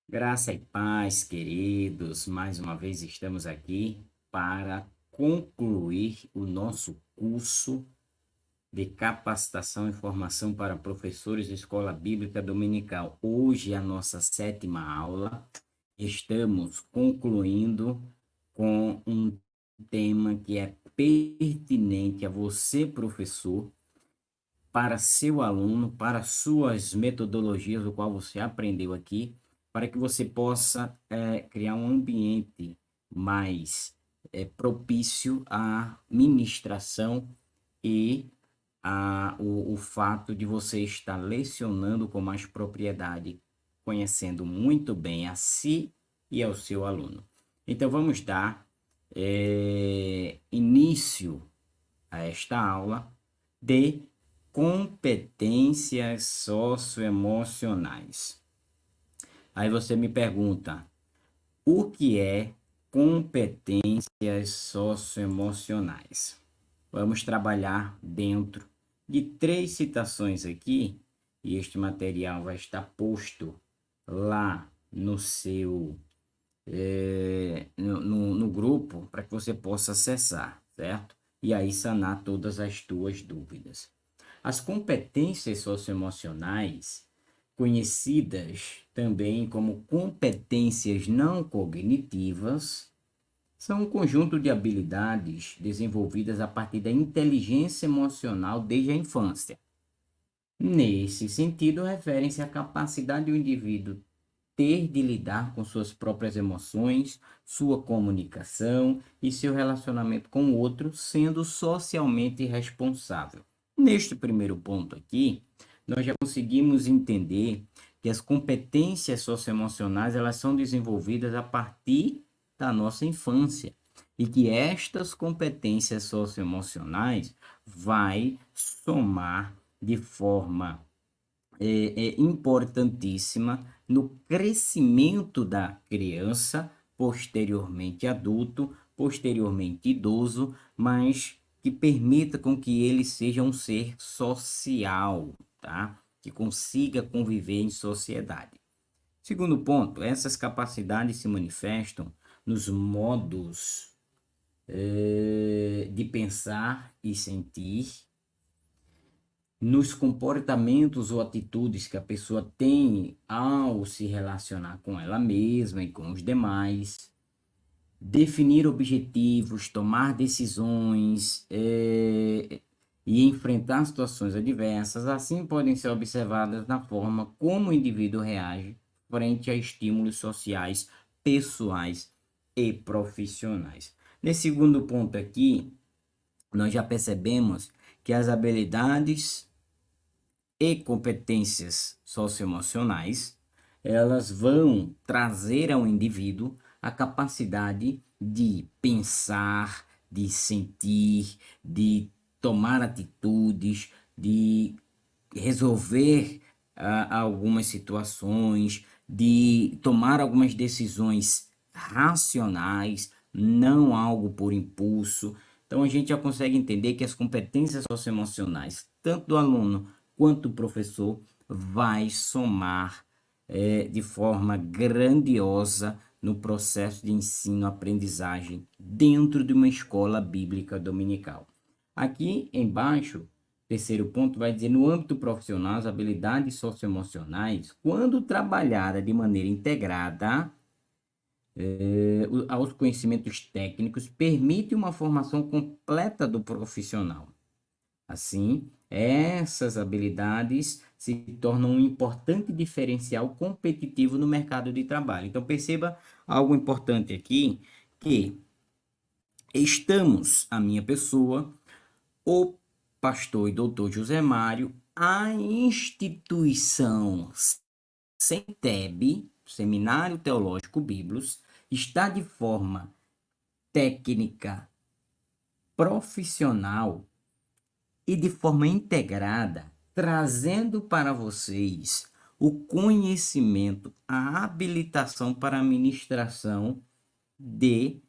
Graça e paz, queridos. Mais uma vez estamos aqui para concluir o nosso curso de capacitação e formação para professores de escola bíblica dominical. Hoje é a nossa sétima aula. Estamos concluindo com um tema que é pertinente a você, professor, para seu aluno, para suas metodologias, o qual você aprendeu aqui, para que você possa criar um ambiente mais propício à ministração e o fato de você estar lecionando com mais propriedade, conhecendo muito bem a si e ao seu aluno. Então, vamos dar início a esta aula de competências socioemocionais. Aí você me pergunta, o que é competências socioemocionais? Vamos trabalhar dentro de 3 citações aqui, e este material vai estar posto lá no seu no grupo para que você possa acessar, certo? E aí sanar todas as tuas dúvidas. As competências socioemocionais, conhecidas também como competências não cognitivas, são um conjunto de habilidades desenvolvidas a partir da inteligência emocional desde a infância. Nesse sentido, referem-se à capacidade do indivíduo ter de lidar com suas próprias emoções, sua comunicação e seu relacionamento com o outro, sendo socialmente responsável. Neste primeiro ponto aqui, nós já conseguimos entender que as competências socioemocionais elas são desenvolvidas a partir da nossa infância e que estas competências socioemocionais vai somar de forma importantíssima no crescimento da criança, posteriormente adulto, posteriormente idoso, mas que permita com que ele seja um ser social, tá? Que consiga conviver em sociedade. Segundo ponto, essas capacidades se manifestam nos modos de pensar e sentir, nos comportamentos ou atitudes que a pessoa tem ao se relacionar com ela mesma e com os demais, definir objetivos, tomar decisões e enfrentar situações adversas, assim podem ser observadas na forma como o indivíduo reage frente a estímulos sociais, pessoais e profissionais. Nesse segundo ponto aqui, nós já percebemos que as habilidades e competências socioemocionais, elas vão trazer ao indivíduo a capacidade de pensar, de sentir, de tomar atitudes, de resolver algumas situações, de tomar algumas decisões racionais, não algo por impulso. Então a gente já consegue entender que as competências socioemocionais, tanto do aluno quanto do professor, vai somar de forma grandiosa no processo de ensino-aprendizagem dentro de uma escola bíblica dominical. Aqui embaixo, terceiro ponto, vai dizer, no âmbito profissional, as habilidades socioemocionais, quando trabalhada de maneira integrada aos conhecimentos técnicos, permite uma formação completa do profissional. Assim, essas habilidades se tornam um importante diferencial competitivo no mercado de trabalho. Então, perceba algo importante aqui, que estamos, a minha pessoa, o pastor e doutor José Mário, a instituição SENTEB, Seminário Teológico Biblos, está de forma técnica, profissional e de forma integrada, trazendo para vocês o conhecimento, a habilitação para a ministração de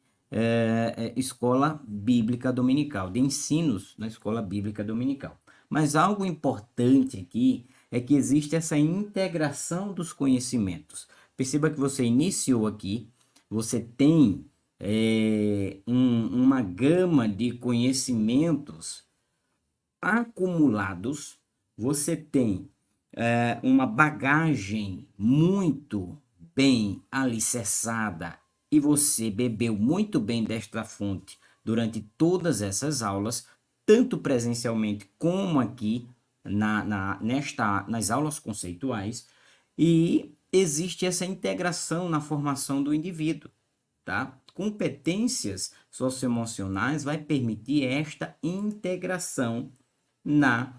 escola bíblica dominical, de ensinos na escola bíblica dominical. Mas algo importante aqui é que existe essa integração dos conhecimentos, Perceba que você iniciou aqui, você tem uma gama de conhecimentos acumulados, você tem uma bagagem muito bem alicerçada e você bebeu muito bem desta fonte durante todas essas aulas, tanto presencialmente como aqui nas aulas conceituais, e existe essa integração na formação do indivíduo, tá? Competências socioemocionais vai permitir esta integração na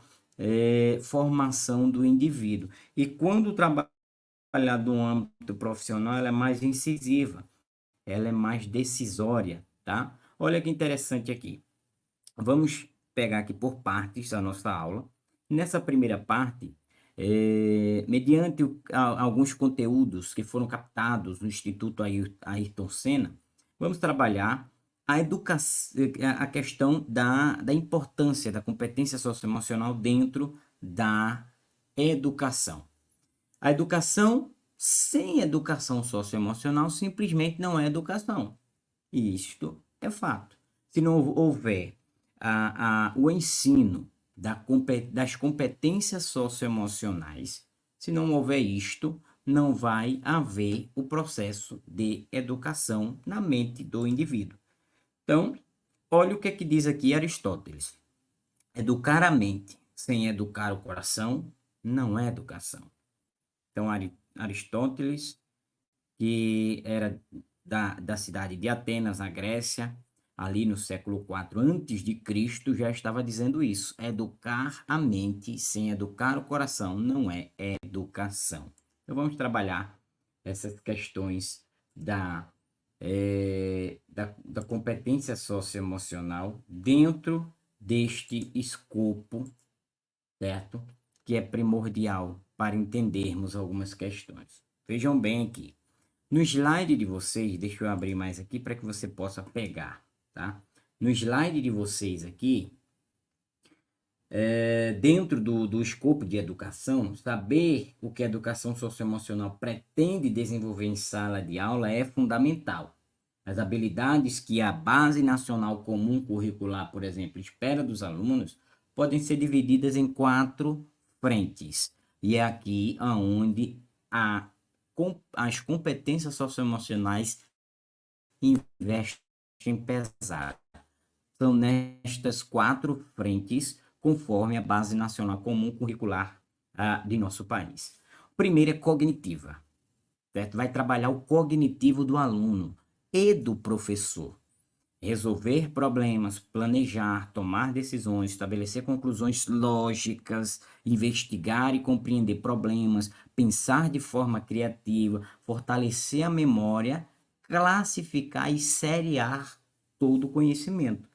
formação do indivíduo. E quando trabalhar no âmbito profissional, ela é mais incisiva, ela é mais decisória, tá? Olha que interessante aqui. Vamos pegar aqui por partes a nossa aula. Nessa primeira parte, mediante alguns conteúdos que foram captados no Instituto Ayrton Senna, vamos trabalhar a questão da importância da competência socioemocional dentro da educação. A educação, sem educação socioemocional, simplesmente não é educação. E isto é fato. Se não houver o ensino das competências socioemocionais, se não houver isto, não vai haver o processo de educação na mente do indivíduo. Então, olha o que é que diz aqui Aristóteles. Educar a mente sem educar o coração não é educação. Então, Aristóteles, que era da cidade de Atenas, na Grécia, ali no século IV a.C., já estava dizendo isso. Educar a mente sem educar o coração não é educação. Então, vamos trabalhar essas questões da competência socioemocional dentro deste escopo, certo? Que é primordial para entendermos algumas questões. Vejam bem aqui. No slide de vocês, deixa eu abrir mais aqui para que você possa pegar, tá? No slide de vocês aqui, dentro do escopo de educação, saber o que a educação socioemocional pretende desenvolver em sala de aula é fundamental. As habilidades que a Base Nacional Comum Curricular, por exemplo, espera dos alunos, podem ser divididas em 4 frentes. E é aqui onde as competências socioemocionais investem pesado. São nestas 4 frentes, conforme a Base Nacional Comum Curricular de nosso país. O primeiro é cognitiva, certo? Vai trabalhar o cognitivo do aluno e do professor. Resolver problemas, planejar, tomar decisões, estabelecer conclusões lógicas, investigar e compreender problemas, pensar de forma criativa, fortalecer a memória, classificar e seriar todo o conhecimento.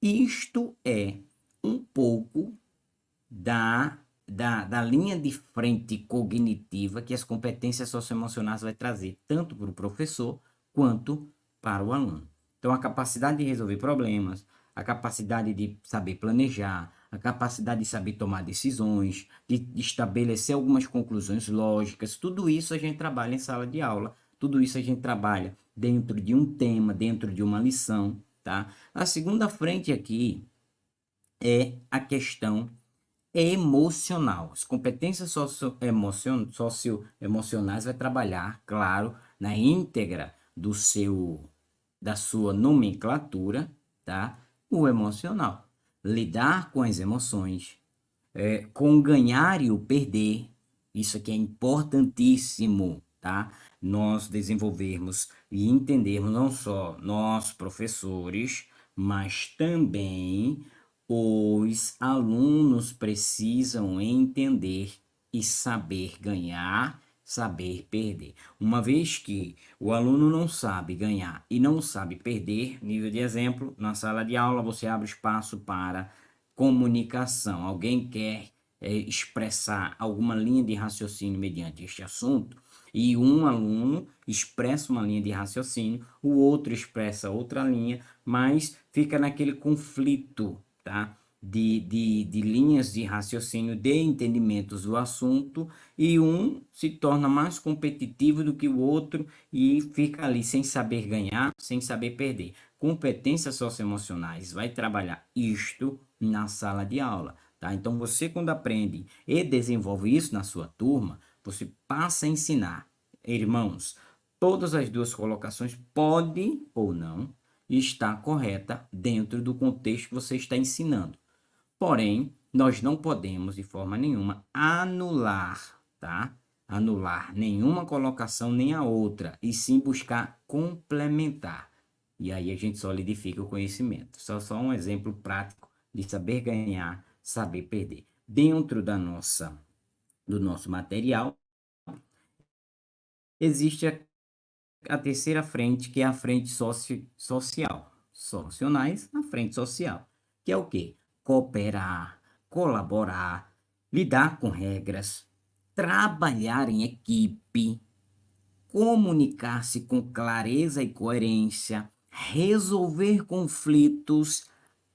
Isto é um pouco da linha de frente cognitiva que as competências socioemocionais vai trazer, tanto para o professor quanto para o aluno. Então, a capacidade de resolver problemas, a capacidade de saber planejar, a capacidade de saber tomar decisões, de estabelecer algumas conclusões lógicas, tudo isso a gente trabalha em sala de aula, tudo isso a gente trabalha dentro de um tema, dentro de uma lição, tá? A segunda frente aqui é a questão emocional. As competências socioemocionais vai trabalhar, claro, na íntegra da sua nomenclatura, tá? O emocional. Lidar com as emoções, com o ganhar e o perder. Isso aqui é importantíssimo, tá? Nós desenvolvermos e entendermos não só nós, professores, mas também os alunos precisam entender e saber ganhar, saber perder. Uma vez que o aluno não sabe ganhar e não sabe perder, nível de exemplo, na sala de aula você abre espaço para comunicação. Alguém quer expressar alguma linha de raciocínio mediante este assunto, e um aluno expressa uma linha de raciocínio, o outro expressa outra linha, mas fica naquele conflito, tá? de linhas de raciocínio, de entendimentos do assunto, e um se torna mais competitivo do que o outro e fica ali sem saber ganhar, sem saber perder. Competências socioemocionais vai trabalhar isto na sala de aula, tá? Então, você quando aprende e desenvolve isso na sua turma, você passa a ensinar. Irmãos, todas as duas colocações podem ou não estar correta dentro do contexto que você está ensinando. Porém, nós não podemos de forma nenhuma anular, tá? Anular nenhuma colocação nem a outra, e sim buscar complementar. E aí a gente solidifica o conhecimento. Só um exemplo prático de saber ganhar, saber perder. Dentro do nosso material, existe a terceira frente, que é a frente social. Socionais, a frente social. Que é o quê? Cooperar, colaborar, lidar com regras, trabalhar em equipe, comunicar-se com clareza e coerência, resolver conflitos,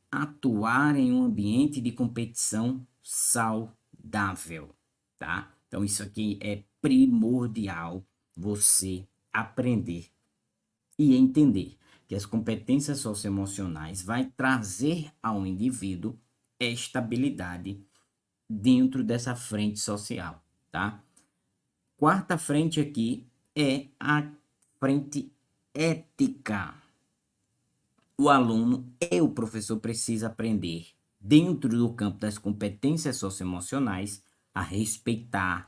atuar em um ambiente de competição saudável, tá? Então isso aqui é primordial você aprender e entender que as competências socioemocionais vai trazer ao indivíduo estabilidade dentro dessa frente social, tá? Quarta frente aqui é a frente ética. O aluno e o professor precisam aprender, dentro do campo das competências socioemocionais, a respeitar,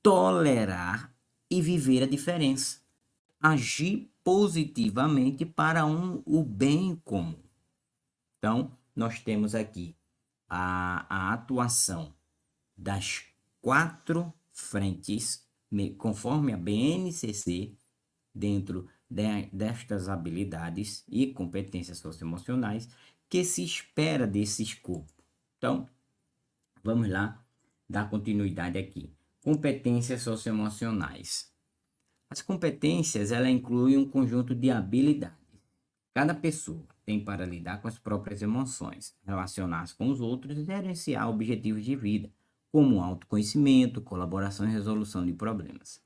tolerar e viver a diferença. Agir positivamente para o bem comum. Então, nós temos aqui a atuação das 4 frentes, conforme a BNCC, dentro destas habilidades e competências socioemocionais que se espera desse escopo. Então, vamos lá dar continuidade aqui. Competências socioemocionais. As competências, ela incluem um conjunto de habilidades. Cada pessoa tem para lidar com as próprias emoções, relacionar-se com os outros e gerenciar objetivos de vida, como autoconhecimento, colaboração e resolução de problemas.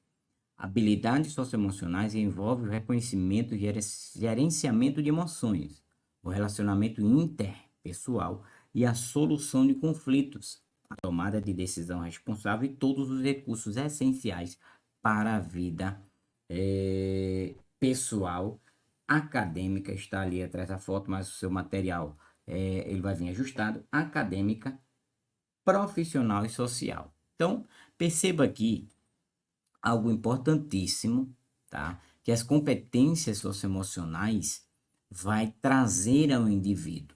Habilidades socioemocionais envolvem o reconhecimento e gerenciamento de emoções, o relacionamento interpessoal e a solução de conflitos, a tomada de decisão responsável e todos os recursos essenciais para a vida pessoal, acadêmica. Está ali atrás da foto, mas o seu material ele vai vir ajustado, acadêmica, profissional e social. Então, perceba aqui algo importantíssimo, tá? Que as competências socioemocionais vai trazer ao indivíduo.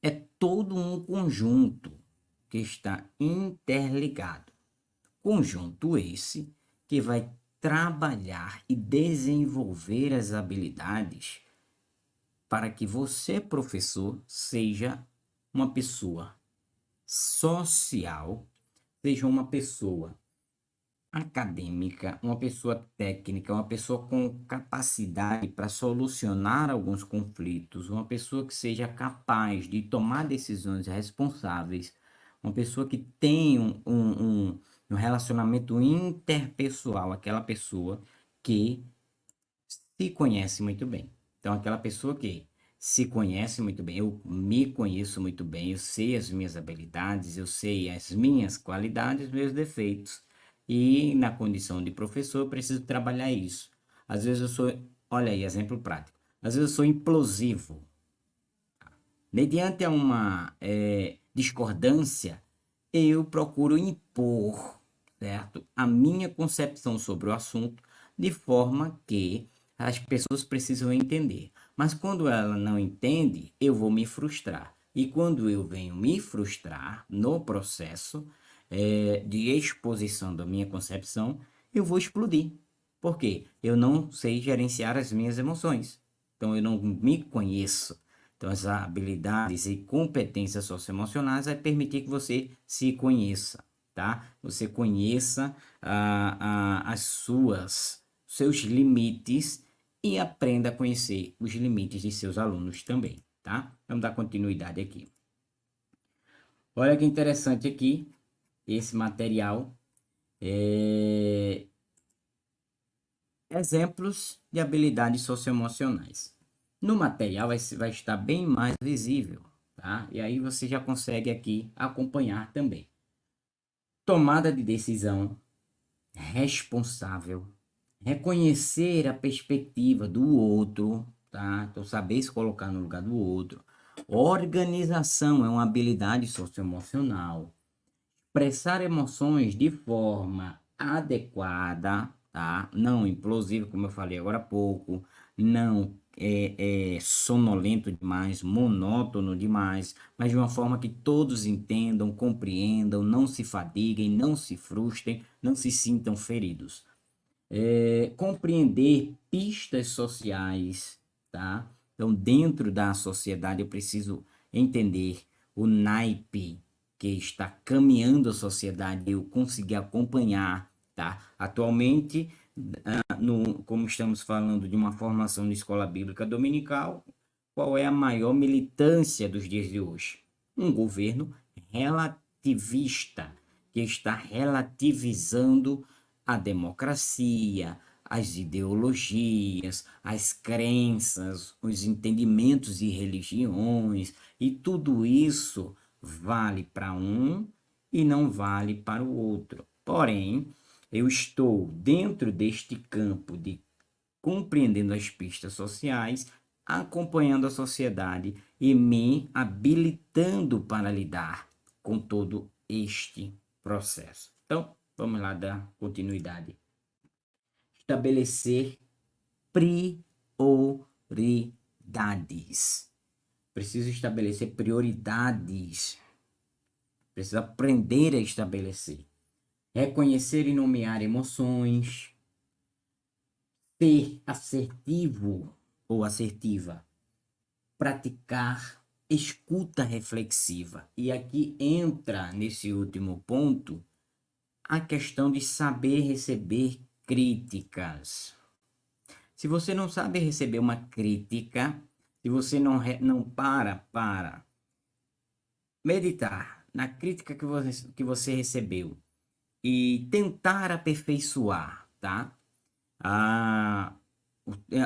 É todo um conjunto que está interligado. Conjunto esse que vai trabalhar e desenvolver as habilidades para que você, professor, seja uma pessoa social, seja uma pessoa acadêmica, uma pessoa técnica, uma pessoa com capacidade para solucionar alguns conflitos, uma pessoa que seja capaz de tomar decisões responsáveis, uma pessoa que tenha um relacionamento interpessoal, aquela pessoa que se conhece muito bem. Então, aquela pessoa que se conhece muito bem, eu me conheço muito bem, eu sei as minhas habilidades, eu sei as minhas qualidades, meus defeitos. E na condição de professor, eu preciso trabalhar isso. Às vezes eu sou, olha aí, exemplo prático. Às vezes eu sou implosivo. Mediante uma discordância, eu procuro impor, certo, a minha concepção sobre o assunto, de forma que as pessoas precisam entender. Mas quando ela não entende, eu vou me frustrar. E quando eu venho me frustrar no processo de exposição da minha concepção, eu vou explodir. Por quê? Eu não sei gerenciar as minhas emoções. Então eu não me conheço. Então, as habilidades e competências socioemocionais vai permitir que você se conheça, tá? Você conheça seus limites e aprenda a conhecer os limites de seus alunos também, tá? Vamos dar continuidade aqui. Olha que interessante aqui, esse material. Exemplos de habilidades socioemocionais. No material vai estar bem mais visível, tá? E aí você já consegue aqui acompanhar também. Tomada de decisão responsável, reconhecer a perspectiva do outro, tá? Então, saber se colocar no lugar do outro. Organização é uma habilidade socioemocional. Expressar emoções de forma adequada, tá? Não implosivo, como eu falei agora há pouco, não sonolento demais, monótono demais, mas de uma forma que todos entendam, compreendam, não se fadiguem, não se frustrem, não se sintam feridos. Compreender pistas sociais, tá? Então, dentro da sociedade, eu preciso entender o naipe que está caminhando a sociedade, eu conseguir acompanhar, tá? Atualmente, como estamos falando de uma formação de escola bíblica dominical, qual é a maior militância dos dias de hoje? Um governo relativista, que está relativizando a democracia, as ideologias, as crenças, os entendimentos e religiões, e tudo isso vale para um e não vale para o outro. Porém, eu estou dentro deste campo de compreendendo as pistas sociais, acompanhando a sociedade e me habilitando para lidar com todo este processo. Então, vamos lá dar continuidade. Estabelecer prioridades. Preciso estabelecer prioridades. Preciso aprender a estabelecer. Reconhecer e nomear emoções. Ser assertivo ou assertiva. Praticar escuta reflexiva. E aqui entra, nesse último ponto, a questão de saber receber críticas. Se você não sabe receber uma crítica, se você não para meditar na crítica que você recebeu e tentar aperfeiçoar, tá?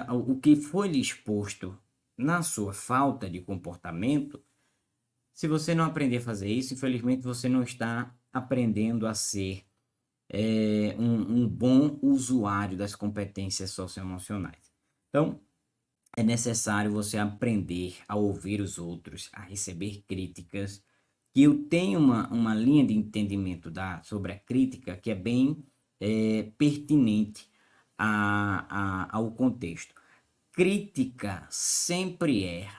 O que foi lhe exposto na sua falta de comportamento, se você não aprender a fazer isso, infelizmente você não está aprendendo a ser um bom usuário das competências socioemocionais. Então, é necessário você aprender a ouvir os outros, a receber críticas, que eu tenho uma linha de entendimento sobre a crítica que é bem pertinente ao contexto. Crítica sempre é,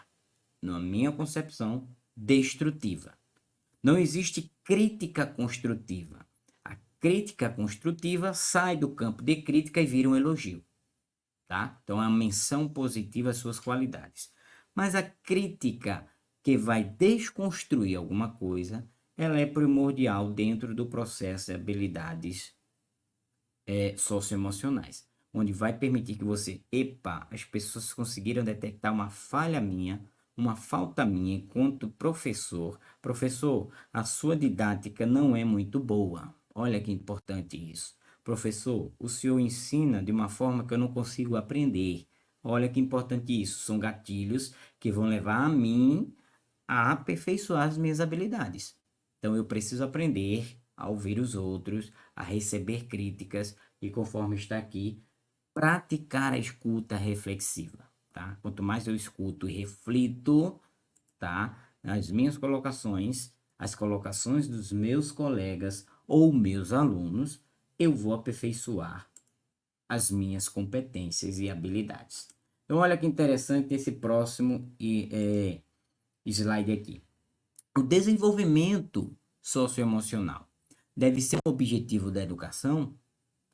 na minha concepção, destrutiva. Não existe crítica construtiva. A crítica construtiva sai do campo de crítica e vira um elogio, tá? Então é uma menção positiva às suas qualidades. Mas a crítica que vai desconstruir alguma coisa, ela é primordial dentro do processo de habilidades socioemocionais, onde vai permitir que você, as pessoas conseguiram detectar uma falha minha, uma falta minha enquanto professor. Professor, a sua didática não é muito boa. Olha que importante isso. Professor, o senhor ensina de uma forma que eu não consigo aprender. Olha que importante isso. São gatilhos que vão levar a mim a aperfeiçoar as minhas habilidades. Então eu preciso aprender a ouvir os outros, a receber críticas e, conforme está aqui, praticar a escuta reflexiva, tá? Quanto mais eu escuto e reflito, tá? As minhas colocações, as colocações dos meus colegas ou meus alunos, eu vou aperfeiçoar as minhas competências e habilidades. Então, olha que interessante esse próximo slide aqui. O desenvolvimento socioemocional deve ser um objetivo da educação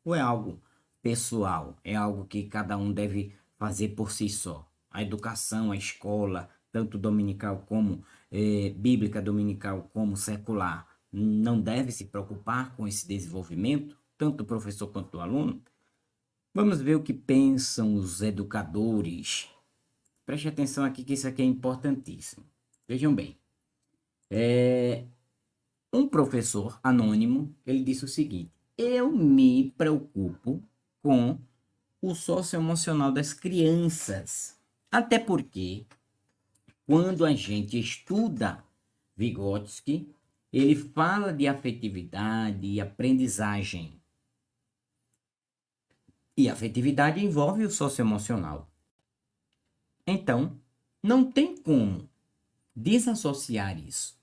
ou é algo pessoal? É algo que cada um deve fazer por si só? A educação, a escola, tanto dominical como bíblica dominical como secular, não deve se preocupar com esse desenvolvimento, tanto o professor quanto o aluno? Vamos ver o que pensam os educadores. Preste atenção aqui que isso aqui é importantíssimo. Vejam bem. Um professor anônimo, ele disse o seguinte: eu me preocupo com o socioemocional das crianças. Até porque, quando a gente estuda Vygotsky, ele fala de afetividade e aprendizagem. E afetividade envolve o socioemocional. Então, não tem como desassociar isso.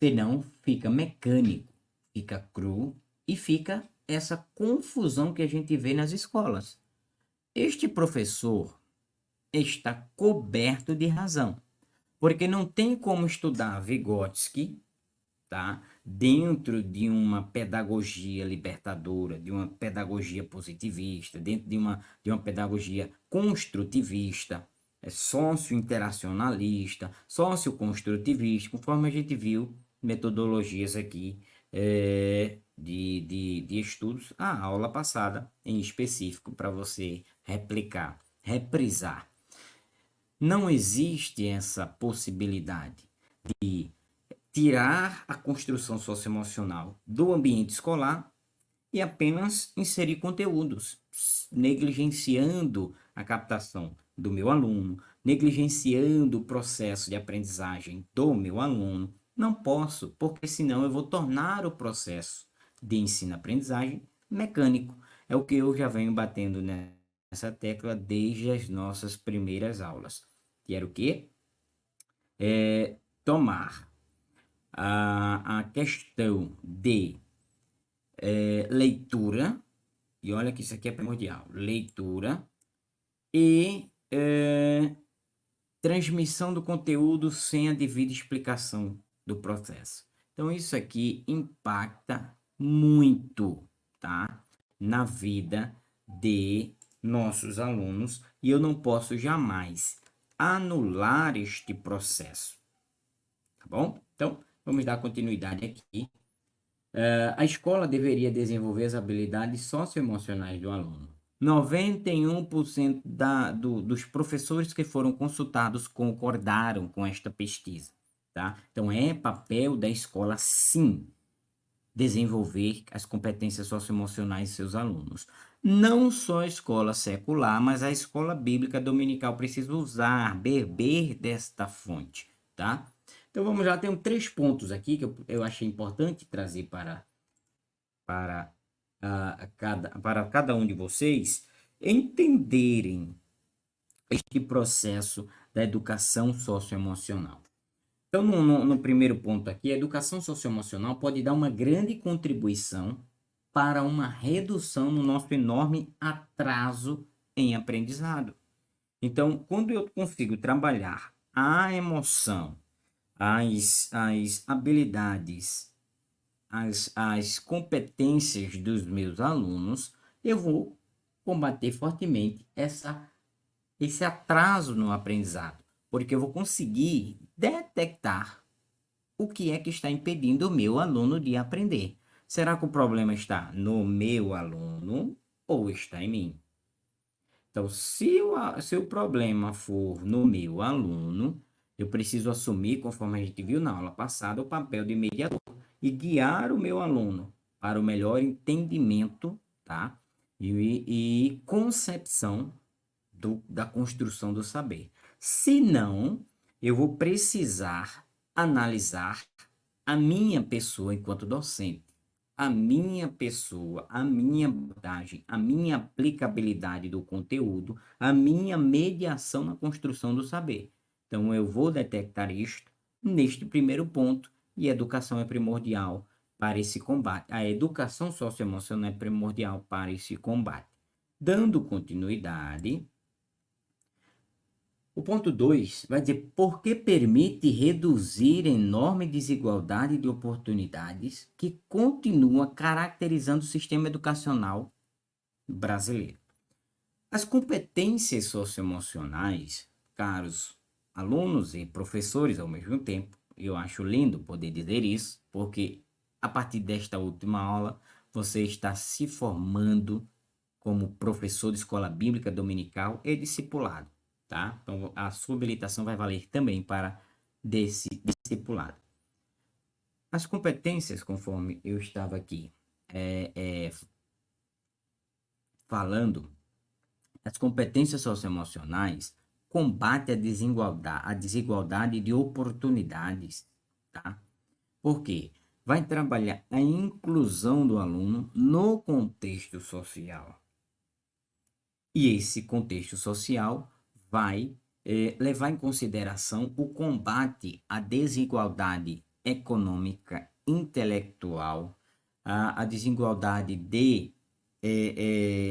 Senão fica mecânico, fica cru e fica essa confusão que a gente vê nas escolas. Este professor está coberto de razão, porque não tem como estudar Vygotsky, tá? Dentro de uma pedagogia libertadora, de uma pedagogia positivista, dentro de uma pedagogia construtivista, socio-interacionalista, socioconstrutivista, conforme a gente viu metodologias aqui de estudos, a aula passada em específico, para você replicar, reprisar. Não existe essa possibilidade de tirar a construção socioemocional do ambiente escolar e apenas inserir conteúdos, negligenciando a captação do meu aluno, negligenciando o processo de aprendizagem do meu aluno. Não posso, porque senão eu vou tornar o processo de ensino-aprendizagem mecânico. É o que eu já venho batendo nessa tecla desde as nossas primeiras aulas. Que era o quê? Tomar a questão de leitura, e olha que isso aqui é primordial, leitura e transmissão do conteúdo sem a devida explicação do processo. Então, isso aqui impacta muito, tá? Na vida de nossos alunos, e eu não posso jamais anular este processo, tá bom? Então, vamos dar continuidade aqui. A escola deveria desenvolver as habilidades socioemocionais do aluno. 91% dos professores que foram consultados concordaram com esta pesquisa, tá? Então, é papel da escola, sim, desenvolver as competências socioemocionais de seus alunos. Não só a escola secular, mas a escola bíblica dominical precisa usar, beber desta fonte, tá? Então, vamos lá, tem 3 pontos aqui que eu achei importante trazer para cada um de vocês entenderem este processo da educação socioemocional. Então, no primeiro ponto aqui, a educação socioemocional pode dar uma grande contribuição para uma redução no nosso enorme atraso em aprendizado. Então, quando eu consigo trabalhar a emoção, as habilidades, as competências dos meus alunos, eu vou combater fortemente esse atraso no aprendizado, porque eu vou conseguir detectar o que é que está impedindo o meu aluno de aprender. Será que o problema está no meu aluno ou está em mim? Então, se o problema for no meu aluno, eu preciso assumir, conforme a gente viu na aula passada, o papel de mediador e guiar o meu aluno para o melhor entendimento, tá? E concepção da construção do saber. Se não, eu vou precisar analisar a minha pessoa enquanto docente, a minha pessoa, a minha abordagem, a minha aplicabilidade do conteúdo, a minha mediação na construção do saber. Então, eu vou detectar isto neste primeiro ponto, e a educação é primordial para esse combate. A educação socioemocional é primordial para esse combate. Dando continuidade, o ponto 2 vai dizer porque permite reduzir enorme desigualdade de oportunidades que continua caracterizando o sistema educacional brasileiro. As competências socioemocionais, caros alunos e professores ao mesmo tempo, eu acho lindo poder dizer isso, porque a partir desta última aula você está se formando como professor de escola bíblica dominical e discipulado. Tá? Então, a sua habilitação vai valer também para desse discipulado. As competências, conforme eu estava aqui falando, as competências socioemocionais combatem a desigualdade de oportunidades, tá? Por quê? Vai trabalhar a inclusão do aluno no contexto social. E esse contexto social vai levar em consideração o combate à desigualdade econômica, intelectual, a desigualdade de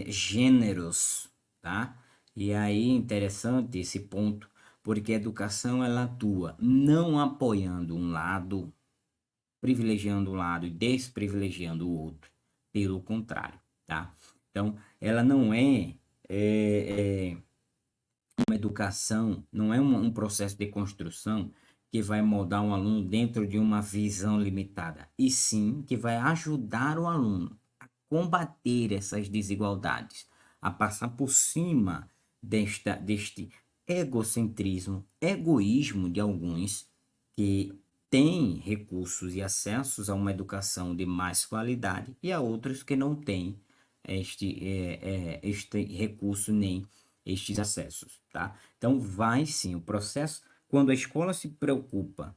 gêneros, tá? E aí interessante esse ponto, porque a educação ela atua não apoiando um lado, privilegiando um lado e desprivilegiando o outro, pelo contrário, tá? Então, ela não é uma educação, não é um processo de construção que vai moldar um aluno dentro de uma visão limitada, e sim que vai ajudar o aluno a combater essas desigualdades, a passar por cima deste egocentrismo, egoísmo de alguns que têm recursos e acessos a uma educação de mais qualidade e a outros que não têm este recurso nem estes acessos, tá? Então, vai sim, o processo, quando a escola se preocupa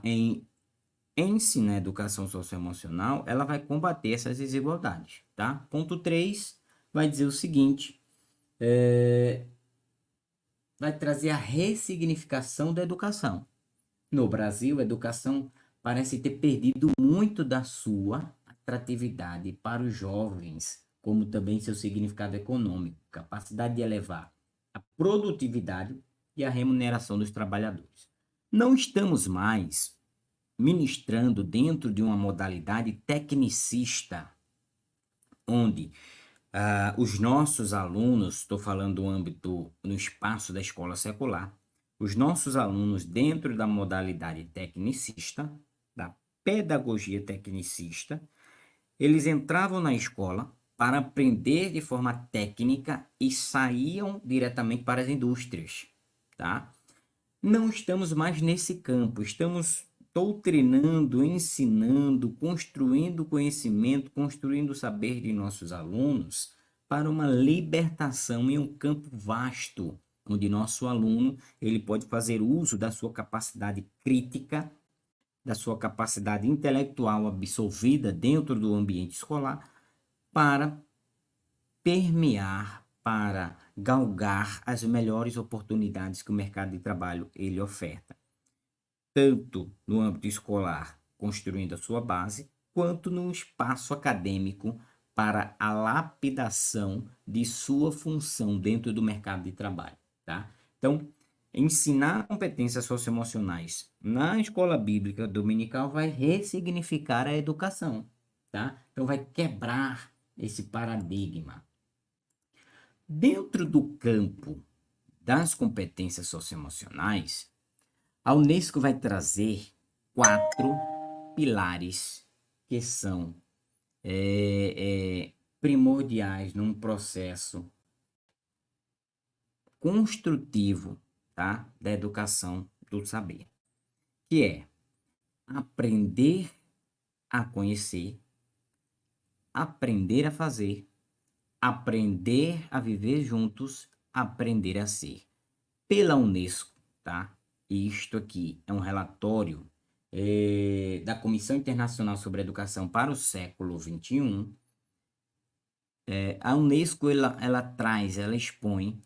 em ensinar educação socioemocional, ela vai combater essas desigualdades, tá? Ponto 3 vai dizer o seguinte, vai trazer a ressignificação da educação. No Brasil, a educação parece ter perdido muito da sua atratividade para os jovens, como também seu significado econômico, capacidade de elevar a produtividade e a remuneração dos trabalhadores. Não estamos mais ministrando dentro de uma modalidade tecnicista, onde os nossos alunos, estou falando do âmbito, no espaço da escola secular, os nossos alunos dentro da modalidade tecnicista, da pedagogia tecnicista, eles entravam na escola para aprender de forma técnica e saíam diretamente para as indústrias, tá? Não estamos mais nesse campo, estamos doutrinando, ensinando, construindo conhecimento, construindo o saber de nossos alunos para uma libertação em um campo vasto, onde nosso aluno ele pode fazer uso da sua capacidade crítica, da sua capacidade intelectual absorvida dentro do ambiente escolar para permear, para galgar as melhores oportunidades que o mercado de trabalho ele oferta, tanto no âmbito escolar, construindo a sua base, quanto no espaço acadêmico para a lapidação de sua função dentro do mercado de trabalho, tá? Então, ensinar competências socioemocionais na escola bíblica dominical vai ressignificar a educação, tá? Então, vai quebrar esse paradigma. Dentro do campo das competências socioemocionais, a Unesco vai trazer 4 pilares que são primordiais num processo construtivo, tá, da educação do saber, que é aprender a conhecer, aprender a fazer, aprender a viver juntos, aprender a ser. Pela Unesco, tá? Isto aqui é um relatório da Comissão Internacional sobre a Educação para o século XXI. A Unesco, ela traz, ela expõe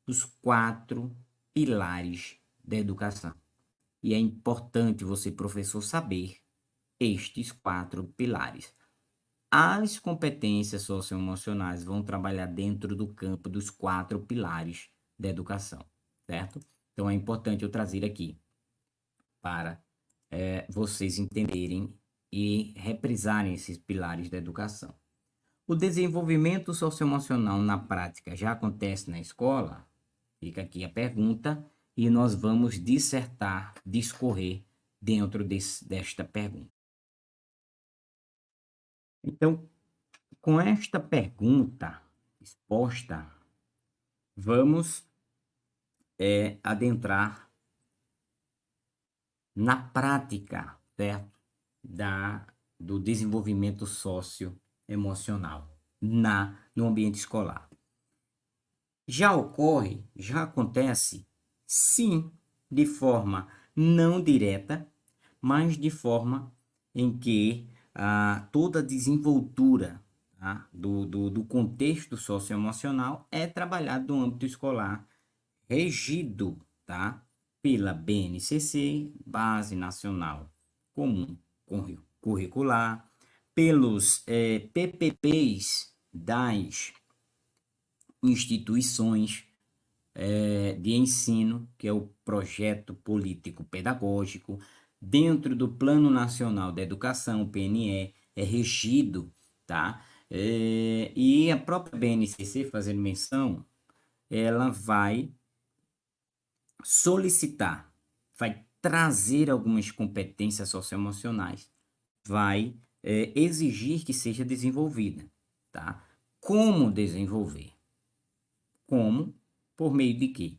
os 4 pilares da educação. E é importante você, professor, saber estes 4 pilares. As competências socioemocionais vão trabalhar dentro do campo dos 4 pilares da educação, certo? Então, é importante eu trazer aqui para vocês entenderem e reprisarem esses pilares da educação. O desenvolvimento socioemocional na prática já acontece na escola? Fica aqui a pergunta e nós vamos dissertar, discorrer dentro desta pergunta. Então, com esta pergunta exposta, vamos adentrar na prática, certo? do desenvolvimento socioemocional no ambiente escolar. Já acontece, sim, de forma não direta, mas de forma em que toda a desenvoltura, tá, do contexto socioemocional é trabalhado no âmbito escolar, regido, tá, pela BNCC, Base Nacional Comum Curricular, pelos PPPs das instituições de ensino, que é o projeto político pedagógico, dentro do Plano Nacional da Educação, o PNE, é regido, tá? E a própria BNCC, fazendo menção, ela vai solicitar, vai trazer algumas competências socioemocionais, vai exigir que seja desenvolvida, tá? Como desenvolver? Como? Por meio de quê?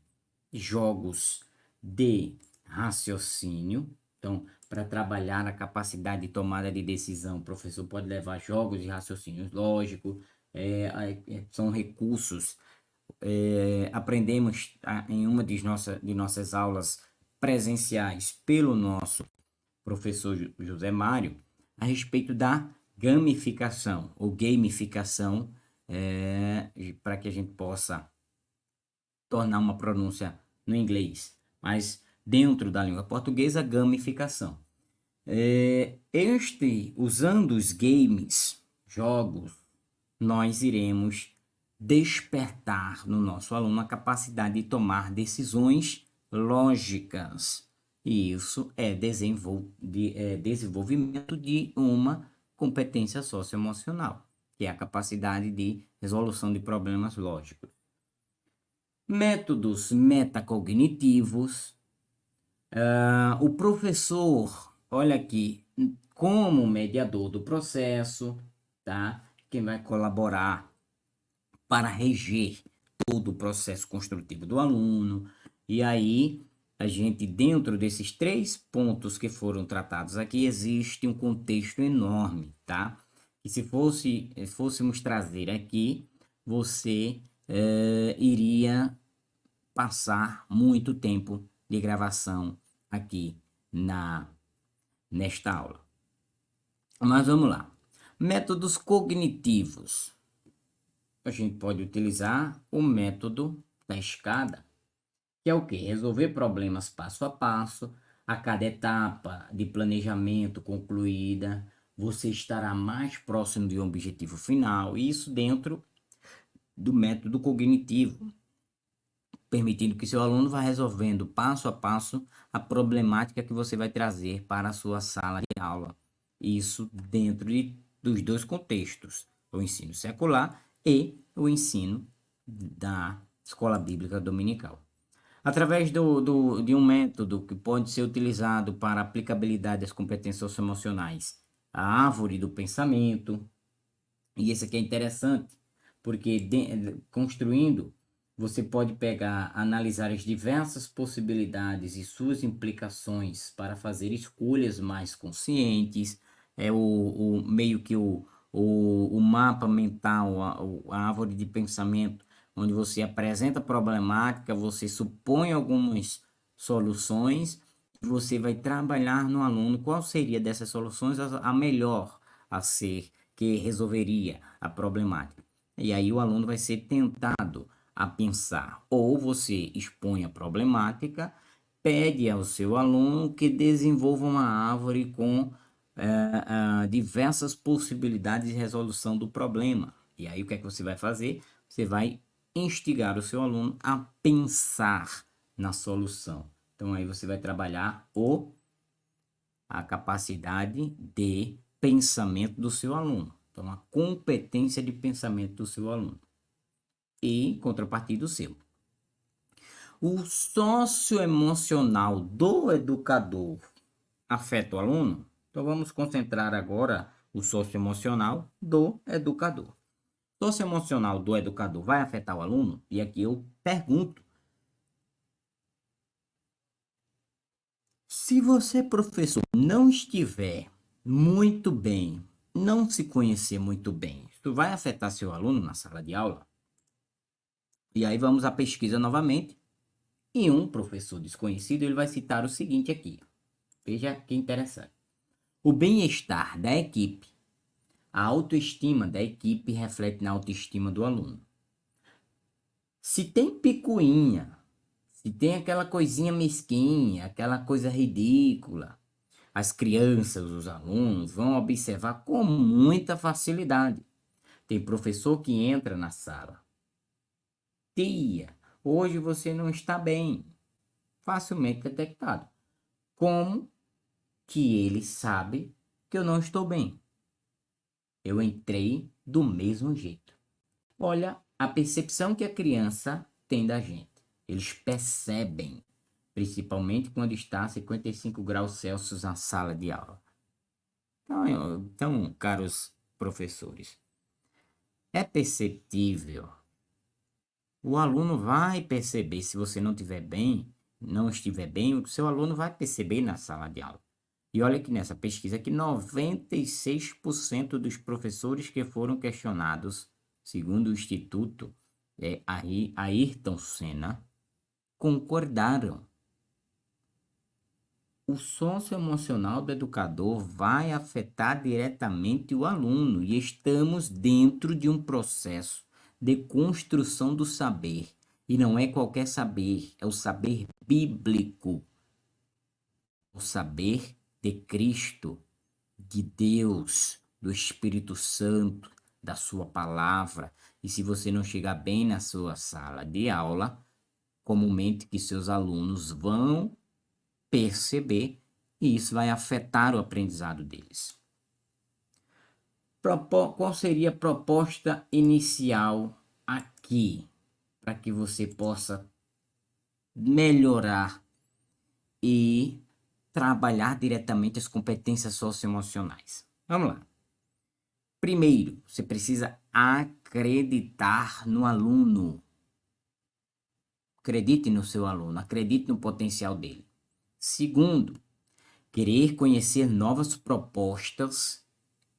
Jogos de raciocínio. Então, para trabalhar a capacidade de tomada de decisão, o professor pode levar jogos de raciocínio lógico, são recursos. Aprendemos em uma de nossas aulas presenciais pelo nosso professor José Mário a respeito da gamificação ou gamificação, para que a gente possa tornar uma pronúncia no inglês, mas dentro da língua portuguesa, gamificação. Usando os games, jogos, nós iremos despertar no nosso aluno a capacidade de tomar decisões lógicas. E isso é desenvolvimento de uma competência socioemocional, que é a capacidade de resolução de problemas lógicos. Métodos metacognitivos. O professor, olha aqui, como mediador do processo, tá? Quem vai colaborar para reger todo o processo construtivo do aluno. E aí, a gente, dentro desses 3 pontos que foram tratados aqui, existe um contexto enorme, tá? E se fôssemos trazer aqui, você iria passar muito tempo de gravação aqui nesta aula. Mas vamos lá. Métodos cognitivos. A gente pode utilizar o método da escada, que é o quê? Resolver problemas passo a passo. A cada etapa de planejamento concluída, você estará mais próximo de um objetivo final. Isso dentro do método cognitivo, permitindo que seu aluno vá resolvendo passo a passo a problemática que você vai trazer para a sua sala de aula. Isso dentro dos 2 contextos, o ensino secular e o ensino da escola bíblica dominical. Através de um método que pode ser utilizado para a aplicabilidade das competências socioemocionais, a árvore do pensamento, e esse aqui é interessante, porque construindo, você pode analisar as diversas possibilidades e suas implicações para fazer escolhas mais conscientes, meio que o mapa mental, a árvore de pensamento, onde você apresenta a problemática, você supõe algumas soluções, e você vai trabalhar no aluno qual seria dessas soluções a melhor a ser, que resolveria a problemática. E aí o aluno vai ser tentado a pensar. Ou você expõe a problemática, pede ao seu aluno que desenvolva uma árvore com diversas possibilidades de resolução do problema. E aí o que é que você vai fazer? Você vai instigar o seu aluno a pensar na solução. Então aí você vai trabalhar a capacidade de pensamento do seu aluno. Então a competência de pensamento do seu aluno. E em contrapartida o seu. O socioemocional do educador afeta o aluno? Então vamos concentrar agora o socioemocional do educador. O socioemocional do educador vai afetar o aluno? E aqui eu pergunto. Se você, professor, não estiver muito bem, não se conhecer muito bem, isso vai afetar seu aluno na sala de aula? E aí vamos à pesquisa novamente. E um professor desconhecido, ele vai citar o seguinte aqui. Veja que interessante. O bem-estar da equipe, a autoestima da equipe reflete na autoestima do aluno. Se tem picuinha, se tem aquela coisinha mesquinha, aquela coisa ridícula, as crianças, os alunos vão observar com muita facilidade. Tem professor que entra na sala. Tia, hoje você não está bem. Facilmente detectado. Como que ele sabe que eu não estou bem? Eu entrei do mesmo jeito. Olha a percepção que a criança tem da gente. Eles percebem, principalmente quando está a 55 graus Celsius na sala de aula. Então, caros professores, é perceptível. O aluno vai perceber, se você não estiver bem, o seu aluno vai perceber na sala de aula. E olha que nessa pesquisa que 96% dos professores que foram questionados, segundo o Instituto Ayrton Senna, concordaram. O socioemocional do educador vai afetar diretamente o aluno e estamos dentro de um processo de construção do saber. E não é qualquer saber, é o saber bíblico, o saber de Cristo, de Deus, do Espírito Santo, da sua palavra. E se você não chegar bem na sua sala de aula, comumente que seus alunos vão perceber e isso vai afetar o aprendizado deles. Qual seria a proposta inicial aqui para que você possa melhorar e trabalhar diretamente as competências socioemocionais? Vamos lá. Primeiro, você precisa acreditar no aluno. Acredite no seu aluno, acredite no potencial dele. Segundo, querer conhecer novas propostas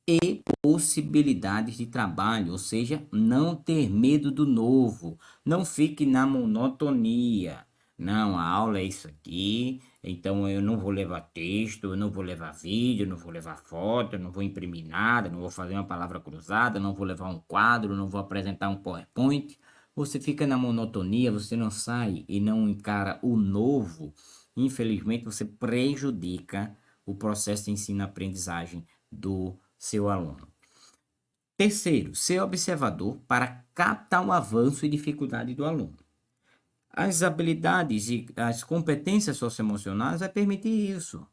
e possibilidades de trabalho, ou seja, não ter medo do novo, não fique na monotonia. Não, a aula é isso aqui, então eu não vou levar texto, eu não vou levar vídeo, eu não vou levar foto, eu não vou imprimir nada, não vou fazer uma palavra cruzada, não vou levar um quadro, não vou apresentar um PowerPoint. Você fica na monotonia, você não sai e não encara o novo. Infelizmente, você prejudica o processo de ensino-aprendizagem do seu aluno. Terceiro, ser observador para captar o avanço e dificuldade do aluno. As habilidades e as competências socioemocionais vai permitir isso.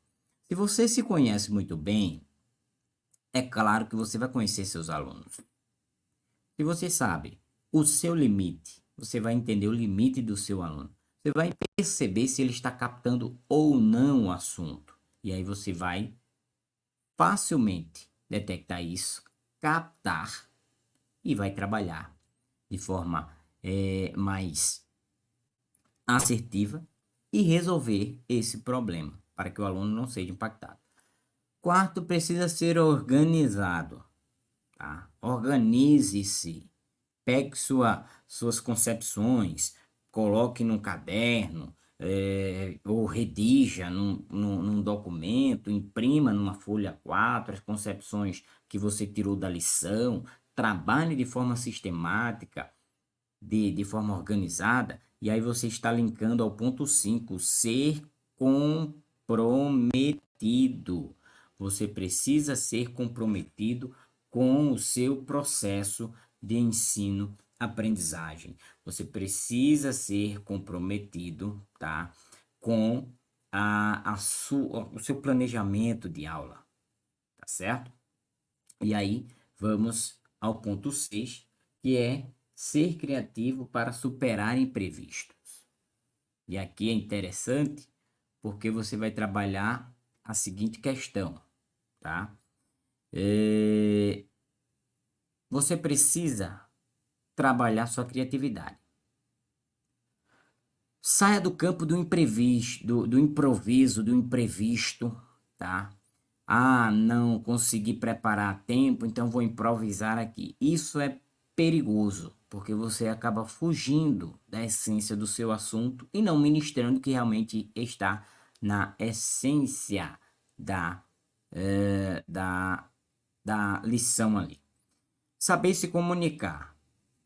Se você se conhece muito bem, é claro que você vai conhecer seus alunos. Se você sabe o seu limite, você vai entender o limite do seu aluno. Você vai perceber se ele está captando ou não o assunto. E aí você vai facilmente detectar isso, captar e vai trabalhar de forma mais assertiva e resolver esse problema para que o aluno não seja impactado. Quarto, precisa ser organizado. Tá? Organize-se, pegue suas concepções, coloque num caderno, ou redija num documento, imprima numa folha 4 as concepções que você tirou da lição, trabalhe de forma sistemática, de forma organizada, e aí você está linkando ao ponto 5, ser comprometido. Você precisa ser comprometido com o seu processo de ensino-aprendizagem. Você precisa ser comprometido, tá, com o seu planejamento de aula, tá certo? E aí, vamos ao ponto 6, que é ser criativo para superar imprevistos. E aqui é interessante porque você vai trabalhar a seguinte questão, tá? Você precisa trabalhar sua criatividade. Saia do campo do imprevisto, do improviso, do imprevisto, tá? Ah, não consegui preparar a tempo, então vou improvisar aqui. Isso é perigoso, porque você acaba fugindo da essência do seu assunto e não ministrando o que realmente está na essência da, eh, da, da lição ali. Saber se comunicar.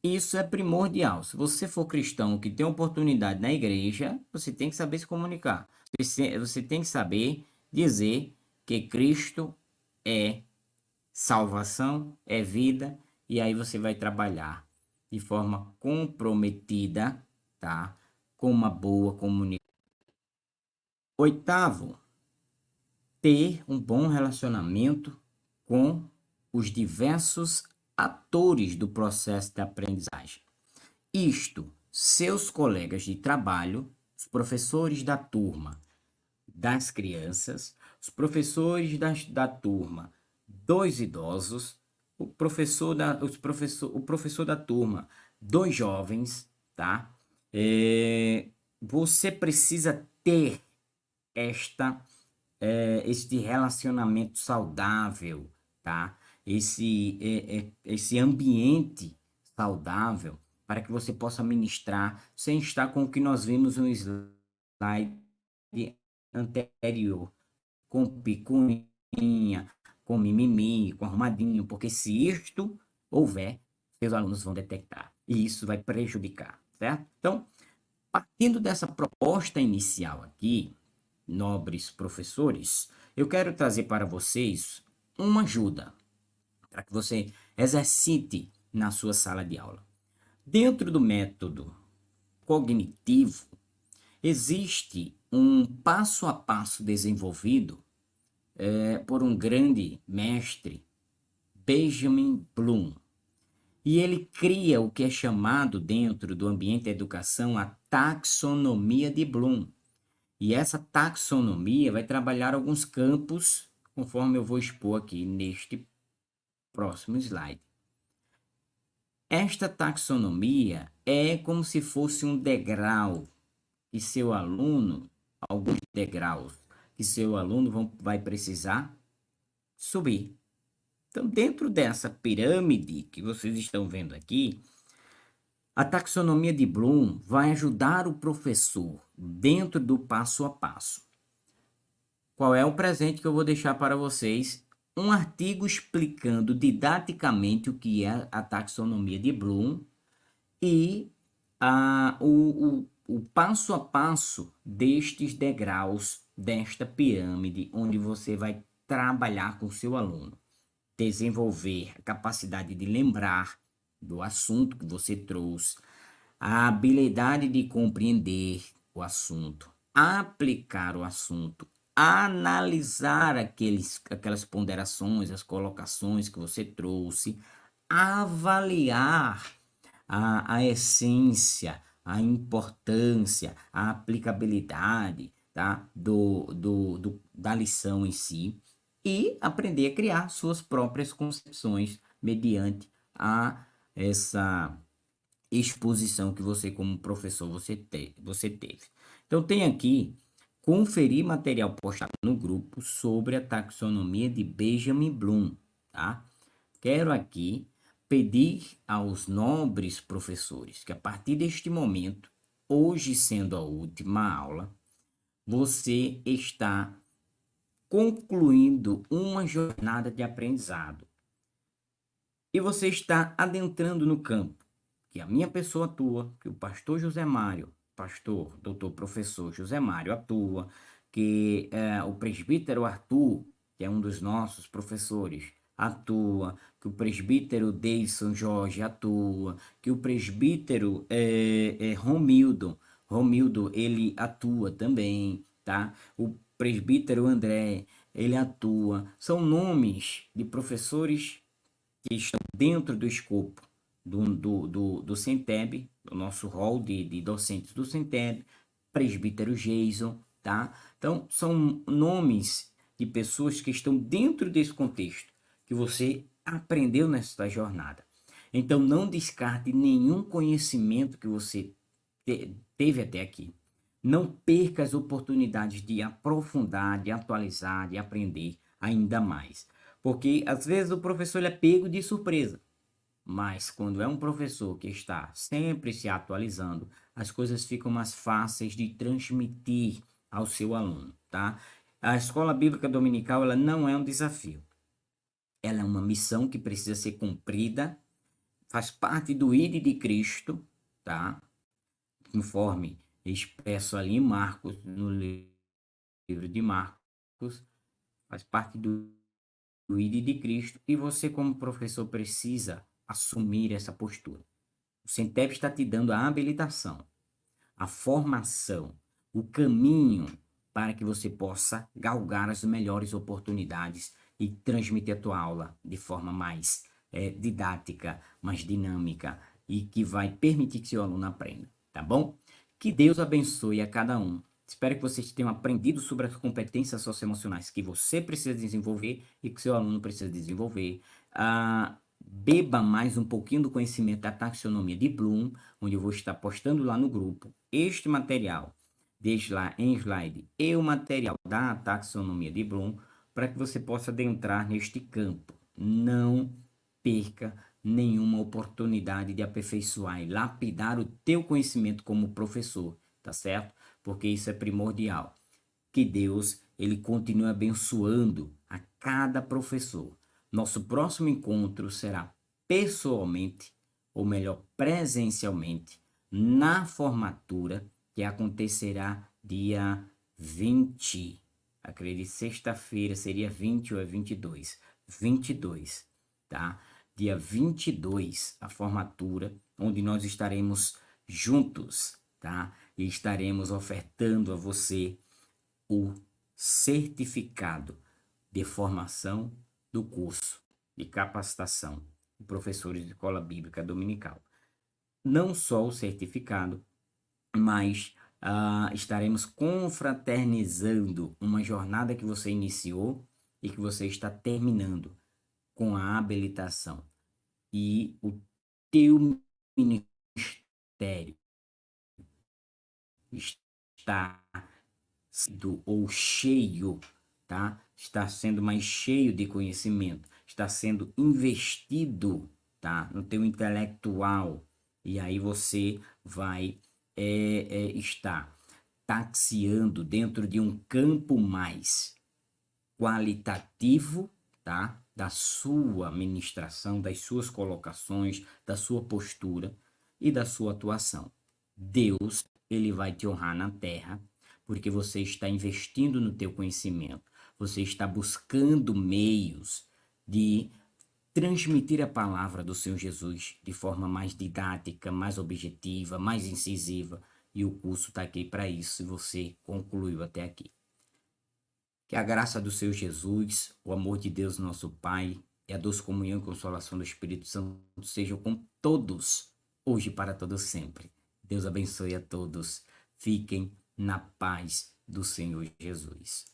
Isso é primordial. Se você for cristão que tem oportunidade na igreja, você tem que saber se comunicar. Você tem que saber dizer que Cristo é salvação, é vida, e aí você vai trabalhar de forma comprometida, tá? Com uma boa comunicação. Oitavo, ter um bom relacionamento com os diversos atores do processo de aprendizagem. Isto, seus colegas de trabalho, os professores da turma das crianças, os professores da turma dos idosos, o professor da turma dos jovens, tá? Você precisa ter esta este relacionamento saudável, tá? Esse ambiente saudável para que você possa ministrar sem estar com o que nós vimos no slide anterior, com picuinha, com mimimi, com arrumadinho, porque se isto houver, seus alunos vão detectar e isso vai prejudicar, certo? Então, partindo dessa proposta inicial aqui, nobres professores, eu quero trazer para vocês uma ajuda para que você exercite na sua sala de aula. Dentro do método cognitivo, existe um passo a passo desenvolvido por um grande mestre, Benjamin Bloom. E ele cria o que é chamado dentro do ambiente da educação a taxonomia de Bloom. E essa taxonomia vai trabalhar alguns campos, conforme eu vou expor aqui neste próximo slide. Esta taxonomia é como se fosse um degrau que seu aluno, alguns degraus que seu aluno vai precisar subir. Então, dentro dessa pirâmide que vocês estão vendo aqui, a taxonomia de Bloom vai ajudar o professor dentro do passo a passo. Qual é o presente que eu vou deixar para vocês? Um artigo explicando didaticamente o que é a taxonomia de Bloom e o passo a passo destes degraus, desta pirâmide, onde você vai trabalhar com o seu aluno. Desenvolver a capacidade de lembrar do assunto que você trouxe, a habilidade de compreender o assunto, aplicar o assunto, analisar aquelas ponderações, as colocações que você trouxe, avaliar a essência, a importância, a aplicabilidade, tá? Da lição em si e aprender a criar suas próprias concepções mediante essa exposição que você, como professor, você teve. Então, tem aqui, conferir material postado no grupo sobre a taxonomia de Benjamin Bloom, tá? Quero aqui pedir aos nobres professores que, a partir deste momento, hoje sendo a última aula, você está concluindo uma jornada de aprendizado. E você está adentrando no campo que a minha pessoa atua, que o pastor José Mário, pastor, doutor, professor José Mário atua, que o presbítero Arthur, que é um dos nossos professores, atua, que o presbítero Deison Jorge atua, que o presbítero Romildo, ele atua também, tá? O presbítero André, ele atua. São nomes de professores que estão dentro do escopo do CENTEB, do nosso hall de docentes do CENTEB, presbítero Jason, tá? Então, são nomes de pessoas que estão dentro desse contexto, que você aprendeu nesta jornada. Então, não descarte nenhum conhecimento que você teve até aqui. Não perca as oportunidades de aprofundar, de atualizar, de aprender ainda mais. Porque às vezes o professor ele é pego de surpresa. Mas quando é um professor que está sempre se atualizando, as coisas ficam mais fáceis de transmitir ao seu aluno, tá? A escola bíblica dominical, ela não é um desafio. Ela é uma missão que precisa ser cumprida, faz parte do ID de Cristo, tá? Conforme expresso ali em Marcos, no livro de Marcos, faz parte do ID de Cristo, e você como professor precisa assumir essa postura. O Centep está te dando a habilitação, a formação, o caminho para que você possa galgar as melhores oportunidades e transmitir a tua aula de forma mais didática, mais dinâmica e que vai permitir que seu aluno aprenda, tá bom? Que Deus abençoe a cada um. Espero que vocês tenham aprendido sobre as competências socioemocionais que você precisa desenvolver e que seu aluno precisa desenvolver. Beba mais um pouquinho do conhecimento da taxonomia de Bloom, onde eu vou estar postando lá no grupo este material, deixe lá em slide, e o material da taxonomia de Bloom, para que você possa adentrar neste campo. Não perca nenhuma oportunidade de aperfeiçoar e lapidar o teu conhecimento como professor, tá certo? Porque isso é primordial. Que Deus, ele continue abençoando a cada professor. Nosso próximo encontro será pessoalmente, ou melhor, presencialmente, na formatura, que acontecerá dia 20. Acredito, sexta-feira seria 20 ou é 22? 22, tá? Dia 22, a formatura, onde nós estaremos juntos, tá? E estaremos ofertando a você o certificado de formação do curso de capacitação de professores de escola bíblica dominical. Não só o certificado, mas estaremos confraternizando uma jornada que você iniciou e que você está terminando com a habilitação. E o teu ministério está sendo ou cheio, tá? Está sendo mais cheio de conhecimento, está sendo investido, tá? No teu intelectual, e aí você vai estar taxiando dentro de um campo mais qualitativo, tá? Da sua ministração, das suas colocações, da sua postura e da sua atuação. Deus, ele vai te honrar na terra, porque você está investindo no teu conhecimento, você está buscando meios de transmitir a palavra do Senhor Jesus de forma mais didática, mais objetiva, mais incisiva, e o curso está aqui para isso, se você concluiu até aqui. Que a graça do Senhor Jesus, o amor de Deus nosso Pai e a doce comunhão e consolação do Espírito Santo sejam com todos, hoje e para todos sempre. Deus abençoe a todos. Fiquem na paz do Senhor Jesus.